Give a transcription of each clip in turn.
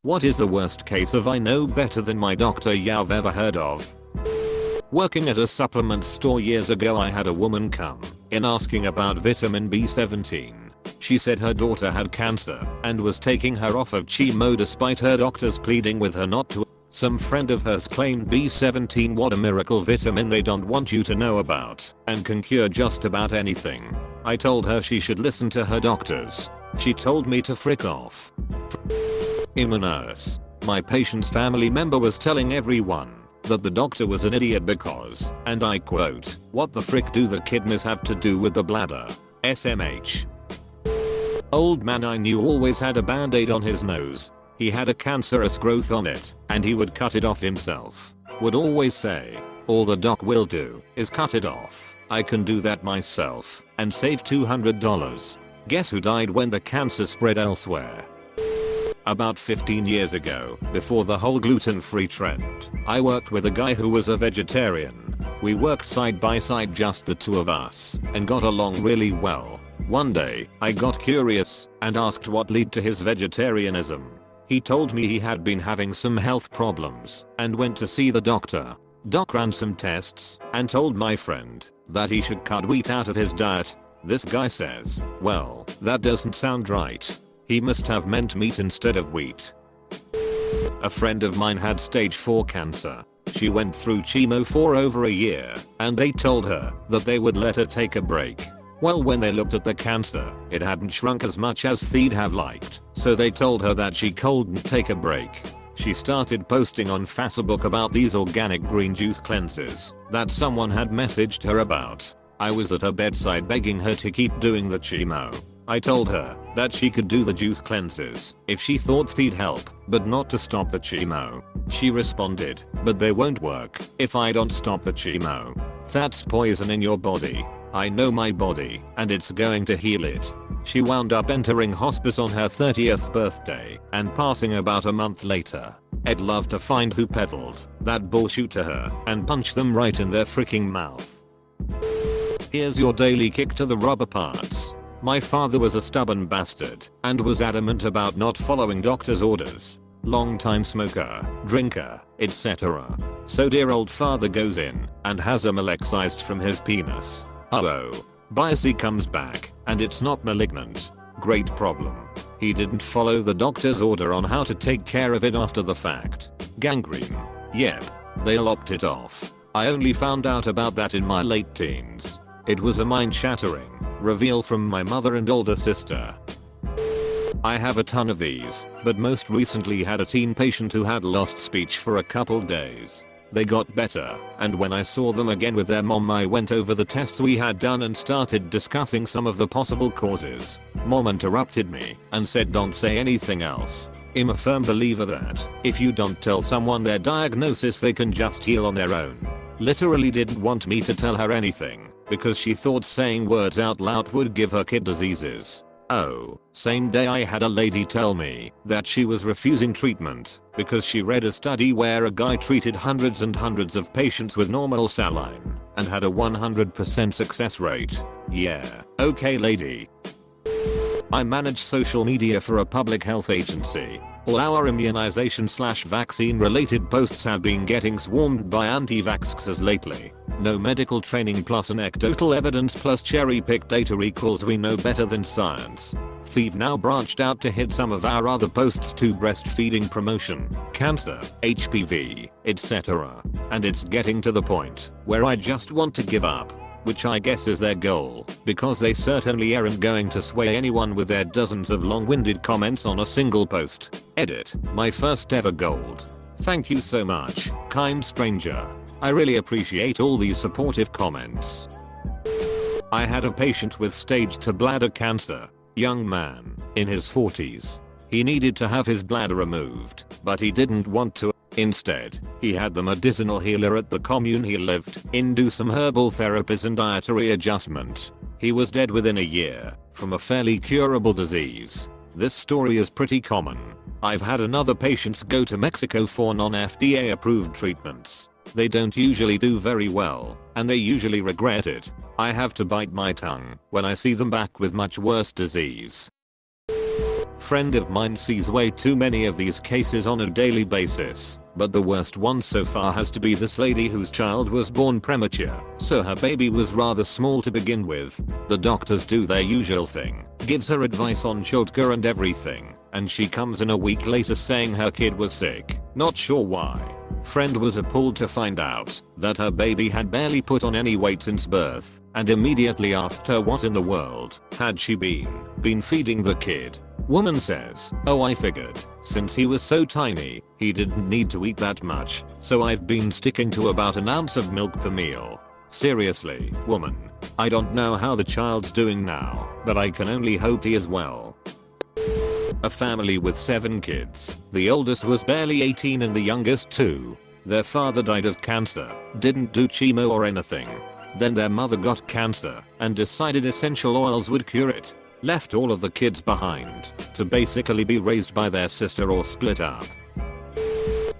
What is the worst case of I know better than my doctor you've ever heard of? Working at a supplement store years ago, I had a woman come in asking about vitamin B17. She said her daughter had cancer and was taking her off of chemo despite her doctors pleading with her not to. Some friend of hers claimed B17 what a miracle vitamin they don't want you to know about and can cure just about anything. I told her she should listen to her doctors. She told me to frick off. I'm a nurse. My patient's family member was telling everyone that the doctor was an idiot because, and I quote, "What the frick do the kidneys have to do with the bladder? SMH." Old man I knew always had a band-aid on his nose. He had a cancerous growth on it, and he would cut it off himself. Would always say, "All the doc will do is cut it off. I can do that myself and save $200. Guess who died when the cancer spread elsewhere? About 15 years ago, before the whole gluten-free trend, I worked with a guy who was a vegetarian. We worked side by side, just the two of us, and got along really well. One day, I got curious and asked what led to his vegetarianism. He told me he had been having some health problems and went to see the doctor. Doc ran some tests and told my friend that he should cut wheat out of his diet. This guy says, "Well, that doesn't sound right." He must have meant meat instead of wheat. A friend of mine had stage 4 cancer. She went through chemo for over a year, and they told her that they would let her take a break. Well, when they looked at the cancer, it hadn't shrunk as much as they'd have liked, so they told her that she couldn't take a break. She started posting on Facebook about these organic green juice cleanses that someone had messaged her about. I was at her bedside begging her to keep doing the chemo. I told her that she could do the juice cleanses if she thought they'd help, but not to stop the chemo. She responded, "But they won't work if I don't stop the chemo. That's poison in your body. I know my body, and it's going to heal it." She wound up entering hospice on her 30th birthday and passing about a month later. I'd love to find who peddled that bullshit to her and punch them right in their freaking mouth. Here's your daily kick to the rubber parts. My father was a stubborn bastard and was adamant about not following doctor's orders. Long-time smoker, drinker, etc. So dear old father goes in and has him excised from his penis. Oh. Biopsy comes back and it's not malignant. Great problem. He didn't follow the doctor's order on how to take care of it after the fact. Gangrene. Yep. They lopped it off. I only found out about that in my late teens. It was a mind-shattering reveal from my mother and older sister. I have a ton of these, but most recently had a teen patient who had lost speech for a couple days. They got better, and when I saw them again with their mom, I went over the tests we had done and started discussing some of the possible causes. Mom interrupted me and said, "Don't say anything else. I'm a firm believer that if you don't tell someone their diagnosis, they can just heal on their own." Literally didn't want me to tell her anything because she thought saying words out loud would give her kid diseases. Oh, same day I had a lady tell me that she was refusing treatment because she read a study where a guy treated hundreds and hundreds of patients with normal saline and had a 100% success rate. Yeah, okay lady. I manage social media for a public health agency. All our immunization/vaccine related posts have been getting swarmed by anti-vaxxers lately. No medical training plus anecdotal evidence plus cherry-picked data equals we know better than science. They've now branched out to hit some of our other posts to breastfeeding promotion, cancer, HPV, etc. And it's getting to the point where I just want to give up. Which I guess is their goal, because they certainly aren't going to sway anyone with their dozens of long-winded comments on a single post. Edit, my first ever gold. Thank you so much, kind stranger. I really appreciate all these supportive comments. I had a patient with stage 2 bladder cancer. Young man, in his 40s. He needed to have his bladder removed, but he didn't want to. Instead, he had the medicinal healer at the commune he lived in do some herbal therapies and dietary adjustment. He was dead within a year from a fairly curable disease. This story is pretty common. I've had another patients go to Mexico for non-FDA approved treatments. They don't usually do very well, and they usually regret it. I have to bite my tongue when I see them back with much worse disease. Friend of mine sees way too many of these cases on a daily basis, but the worst one so far has to be this lady whose child was born premature, so her baby was rather small to begin with. The doctors do their usual thing, gives her advice on childcare and everything, and she comes in a week later saying her kid was sick, not sure why. Friend was appalled to find out that her baby had barely put on any weight since birth, and immediately asked her what in the world had she been feeding the kid. Woman says, "Oh, I figured, since he was so tiny, he didn't need to eat that much, so I've been sticking to about an ounce of milk per meal." Seriously, woman. I don't know how the child's doing now, but I can only hope he is well. A family with 7 kids. The oldest was barely 18 and the youngest 2. Their father died of cancer, didn't do chemo or anything. Then their mother got cancer and decided essential oils would cure it. Left all of the kids behind to basically be raised by their sister or split up.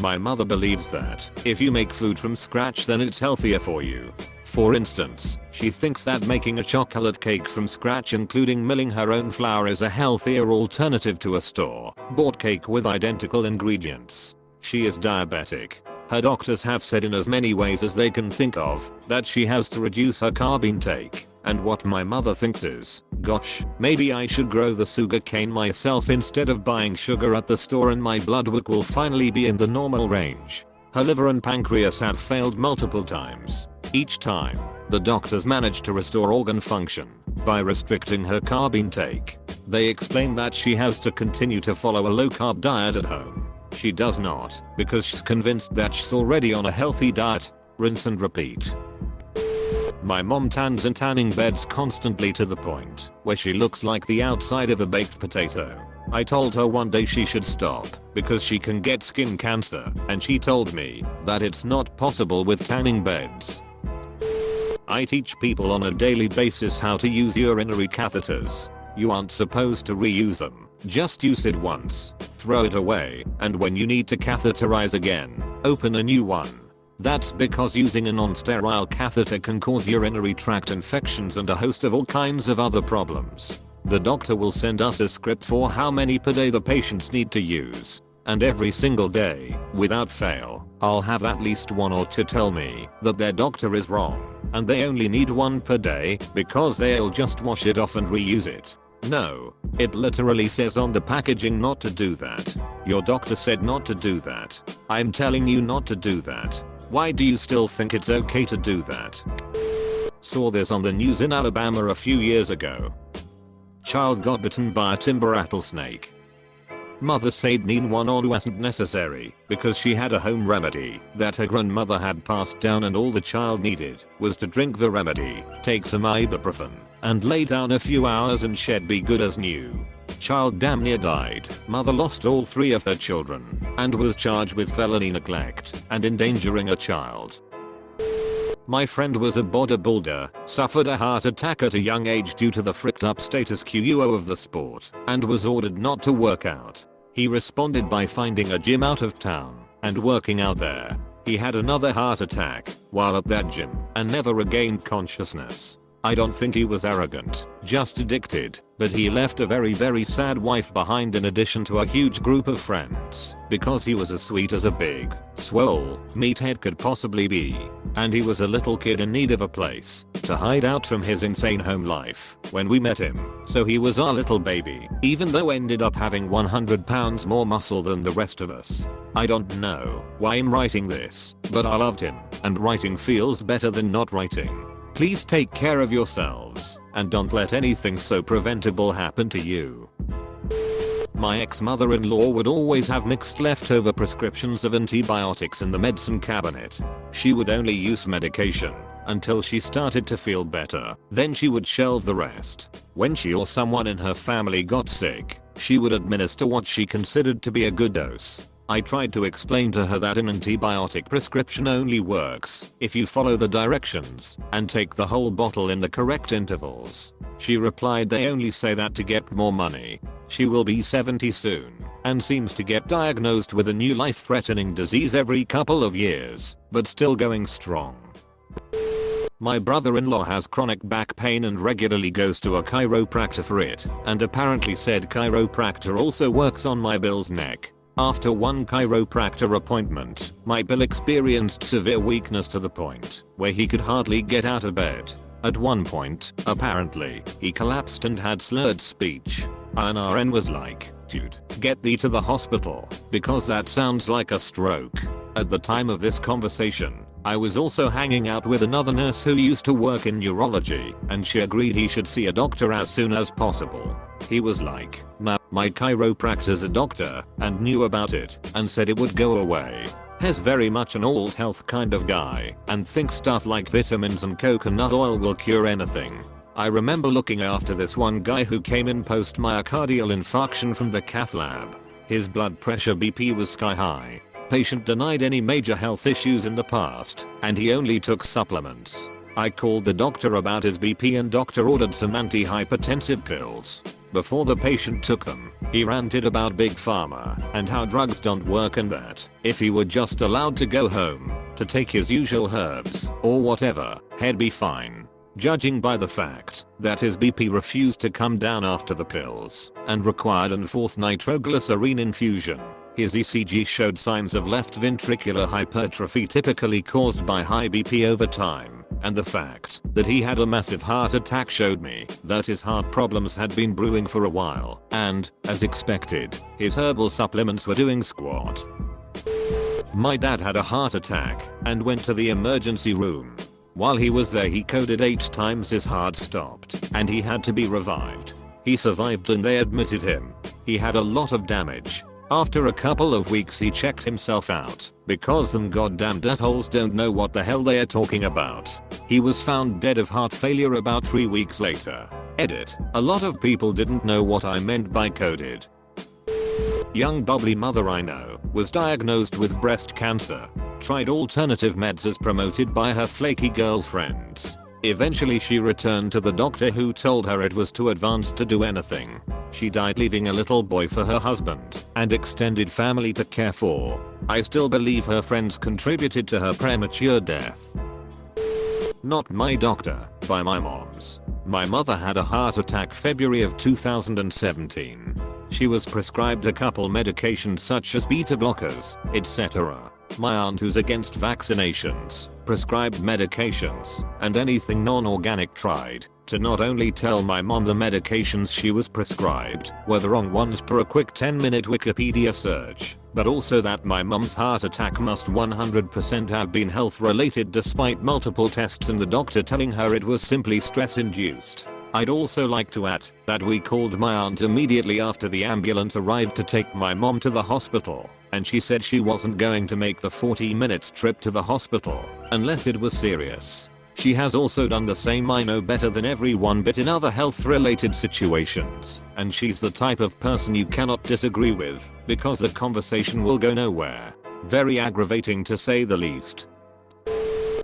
My mother believes that if you make food from scratch then it's healthier for you. For instance, she thinks that making a chocolate cake from scratch including milling her own flour is a healthier alternative to a store-bought cake with identical ingredients. She is diabetic. Her doctors have said in as many ways as they can think of that she has to reduce her carb intake. And what my mother thinks is, gosh, maybe I should grow the sugar cane myself instead of buying sugar at the store and my blood work will finally be in the normal range. Her liver and pancreas have failed multiple times. Each time, the doctors managed to restore organ function by restricting her carb intake. They explain that she has to continue to follow a low carb diet at home. She does not, because she's convinced that she's already on a healthy diet. Rinse and repeat. My mom tans in tanning beds constantly to the point where she looks like the outside of a baked potato. I told her one day she should stop because she can get skin cancer, and she told me that it's not possible with tanning beds. I teach people on a daily basis how to use urinary catheters. You aren't supposed to reuse them. Just use it once, throw it away, and when you need to catheterize again, open a new one. That's because using a non-sterile catheter can cause urinary tract infections and a host of all kinds of other problems. The doctor will send us a script for how many per day the patients need to use. And every single day, without fail, I'll have at least 1 or 2 tell me that their doctor is wrong and they only need 1 per day because they'll just wash it off and reuse it. No, it literally says on the packaging not to do that. Your doctor said not to do that. I'm telling you not to do that. Why do you still think it's okay to do that? Saw this on the news in Alabama a few years ago. Child got bitten by a timber rattlesnake. Mother said one wasn't necessary because she had a home remedy that her grandmother had passed down and all the child needed was to drink the remedy, take some ibuprofen, and lay down a few hours and she'd be good as new. Child damn near died. Mother lost all 3 of her children and was charged with felony neglect and endangering a child. My friend was a bodybuilder, suffered a heart attack at a young age due to the fricked up status quo of the sport, and was ordered not to work out. He responded by finding a gym out of town and working out there. He had another heart attack while at that gym and never regained consciousness. I don't think he was arrogant, just addicted, but he left a very sad wife behind in addition to a huge group of friends because he was as sweet as a big, swole meathead could possibly be. And he was a little kid in need of a place to hide out from his insane home life when we met him, so he was our little baby, even though ended up having 100 pounds more muscle than the rest of us. I don't know why I'm writing this, but I loved him, and writing feels better than not writing. Please take care of yourselves, and don't let anything so preventable happen to you. My ex-mother-in-law would always have mixed leftover prescriptions of antibiotics in the medicine cabinet. She would only use medication until she started to feel better. Then she would shelve the rest. When she or someone in her family got sick, she would administer what she considered to be a good dose. I tried to explain to her that an antibiotic prescription only works if you follow the directions and take the whole bottle in the correct intervals. She replied they only say that to get more money. She will be 70 soon and seems to get diagnosed with a new life-threatening disease every couple of years, but still going strong. My brother-in-law has chronic back pain and regularly goes to a chiropractor for it, and apparently said chiropractor also works on my Bill's neck. After one chiropractor appointment, my Bill experienced severe weakness to the point where he could hardly get out of bed. At one point, apparently, he collapsed and had slurred speech. An RN was like, "Dude, get thee to the hospital, because that sounds like a stroke." At the time of this conversation, I was also hanging out with another nurse who used to work in neurology, and she agreed he should see a doctor as soon as possible. He was like, "Nah, my chiropractor's a doctor," and knew about it, and said it would go away. He's very much an old health kind of guy, and thinks stuff like vitamins and coconut oil will cure anything. I remember looking after this one guy who came in post myocardial infarction from the cath lab. His blood pressure BP was sky high. Patient denied any major health issues in the past, and he only took supplements. I called the doctor about his BP and doctor ordered some antihypertensive pills. Before the patient took them, he ranted about big pharma and how drugs don't work and that if he were just allowed to go home to take his usual herbs or whatever, he'd be fine. Judging by the fact that his BP refused to come down after the pills and required an fourth nitroglycerine infusion, his ECG showed signs of left ventricular hypertrophy typically caused by high BP over time, and the fact that he had a massive heart attack showed me that his heart problems had been brewing for a while, and, as expected, his herbal supplements were doing squat. My dad had a heart attack and went to the emergency room. While he was there he coded 8 times, his heart stopped, and he had to be revived. He survived and they admitted him. He had a lot of damage. After a couple of weeks he checked himself out, because them goddamn assholes don't know what the hell they are talking about. He was found dead of heart failure about 3 weeks later. Edit. A lot of people didn't know what I meant by coded. Young bubbly mother I know was diagnosed with breast cancer. Tried alternative meds as promoted by her flaky girlfriends. Eventually she returned to the doctor who told her it was too advanced to do anything. She died leaving a little boy for her husband and extended family to care for. I still believe her friends contributed to her premature death. Not my doctor, by my mom's. My mother had a heart attack February of 2017. She was prescribed a couple medications such as beta blockers, etc. My aunt, who's against vaccinations, prescribed medications and anything non-organic, tried to not only tell my mom the medications she was prescribed were the wrong ones per a quick 10-minute Wikipedia search, but also that my mom's heart attack must 100% have been health related despite multiple tests and the doctor telling her it was simply stress induced. I'd also like to add that we called my aunt immediately after the ambulance arrived to take my mom to the hospital, and she said she wasn't going to make the 40 minutes trip to the hospital unless it was serious. She has also done the same, I know better than everyone, but in other health related situations, and she's the type of person you cannot disagree with because the conversation will go nowhere. Very aggravating to say the least.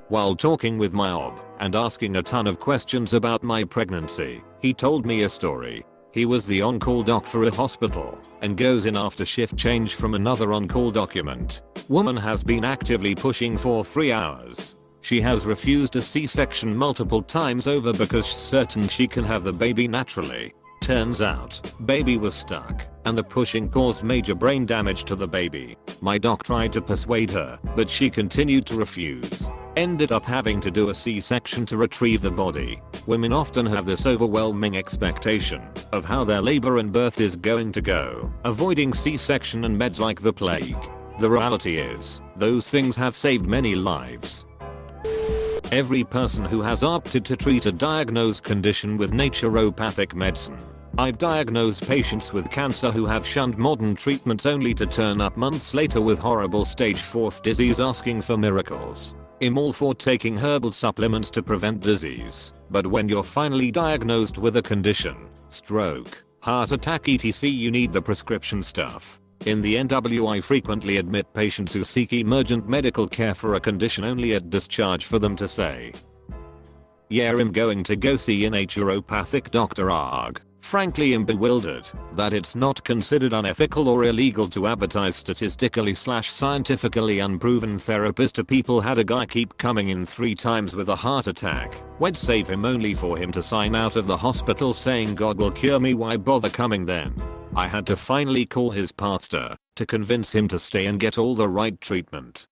While talking with my OB and asking a ton of questions about my pregnancy, he told me a story. He was the on-call doc for a hospital and goes in after shift change from another on-call document. Woman has been actively pushing for 3 hours. She has refused a C-section multiple times over because she's certain she can have the baby naturally. Turns out, baby was stuck, and the pushing caused major brain damage to the baby. My doc tried to persuade her, but she continued to refuse. Ended up having to do a C-section to retrieve the body. Women often have this overwhelming expectation of how their labor and birth is going to go, avoiding C-section and meds like the plague. The reality is, those things have saved many lives. Every person who has opted to treat a diagnosed condition with naturopathic medicine. I've diagnosed patients with cancer who have shunned modern treatments only to turn up months later with horrible stage 4 disease asking for miracles. I'm all for taking herbal supplements to prevent disease, but when you're finally diagnosed with a condition, stroke, heart attack etc., you need the prescription stuff. In the NW, I frequently admit patients who seek emergent medical care for a condition only at discharge for them to say, "Yeah, I'm going to go see a naturopathic doctor arg," Frankly, I'm bewildered that it's not considered unethical or illegal to advertise statistically/scientifically unproven therapies to people. Had a guy keep coming in 3 times with a heart attack. We'd save him only for him to sign out of the hospital saying God will cure me. Why bother coming then? I had to finally call his pastor to convince him to stay and get all the right treatment.